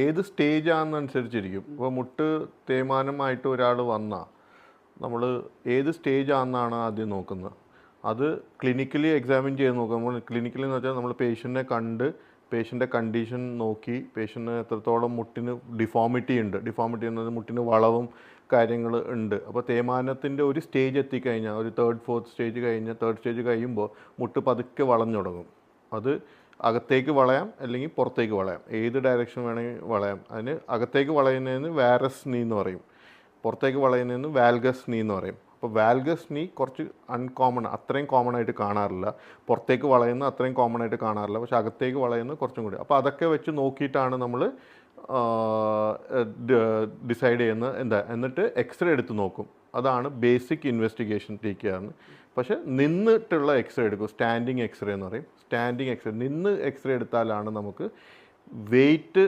ഏത് സ്റ്റേജാണെന്നനുസരിച്ചിരിക്കും. ഇപ്പോൾ മുട്ട് തേയ്മാനമായിട്ട് ഒരാൾ വന്നാൽ നമ്മൾ ഏത് സ്റ്റേജാണെന്നാണ് ആദ്യം നോക്കുന്നത്. അത് ക്ലിനിക്കലി എക്സാമിൻ ചെയ്ത് നോക്കുക. നമ്മൾ ക്ലിനിക്കലി എന്ന് വെച്ചാൽ നമ്മൾ പേഷ്യൻറ്റിനെ കണ്ട് പേഷ്യൻ്റെ കണ്ടീഷൻ നോക്കി പേഷ്യൻറ്റിന് എത്രത്തോളം മുട്ടിന് ഡിഫോമിറ്റി ഉണ്ട്. ഡിഫോമിറ്റി എന്നത് മുട്ടിന് വളവും കാര്യങ്ങൾ ഉണ്ട്. അപ്പോൾ തേയ്മാനത്തിൻ്റെ ഒരു സ്റ്റേജ് എത്തിക്കഴിഞ്ഞാൽ ഒരു തേർഡ് സ്റ്റേജ് കഴിയുമ്പോൾ മുട്ട് പതുക്കെ വളഞ്ഞു തുടങ്ങും. അത് അകത്തേക്ക് വളയാം അല്ലെങ്കിൽ പുറത്തേക്ക് വളയാം, ഏത് ഡയറക്ഷൻ വേണമെങ്കിൽ വളയാം. അതിന് അകത്തേക്ക് വളയുന്നതിന് വാരസ് നീ എന്ന് പറയും, പുറത്തേക്ക് വളയുന്നതിന് വാൽഗസ് നീ എന്ന് പറയും. അപ്പോൾ വാൽഗസ് നീ കുറച്ച് അൺകോമൺ, അത്രയും കോമൺ ആയിട്ട് കാണാറില്ല. പുറത്തേക്ക് വളയുന്ന അത്രയും കോമൺ ആയിട്ട് കാണാറില്ല, പക്ഷെ അകത്തേക്ക് വളയുന്നത് കുറച്ചും കൂടി. അപ്പോൾ അതൊക്കെ വെച്ച് നോക്കിയിട്ടാണ് നമ്മൾ ഡിസൈഡ് ചെയ്യുന്നത് എന്നിട്ട് എക്സ്റേ എടുത്ത് നോക്കും. അതാണ് ബേസിക് ഇൻവെസ്റ്റിഗേഷൻ ടേക്ക് ചെയ്യാറ്. പക്ഷെ നിന്നിട്ടുള്ള എക്സ്റേ എടുക്കും, സ്റ്റാൻഡിങ് എക്സ്റേ എന്ന് പറയും. സ്റ്റാൻഡിങ് എക്സ്റേ നിന്ന് എക്സ്റേ എടുത്താലാണ് നമുക്ക് വെയിറ്റ്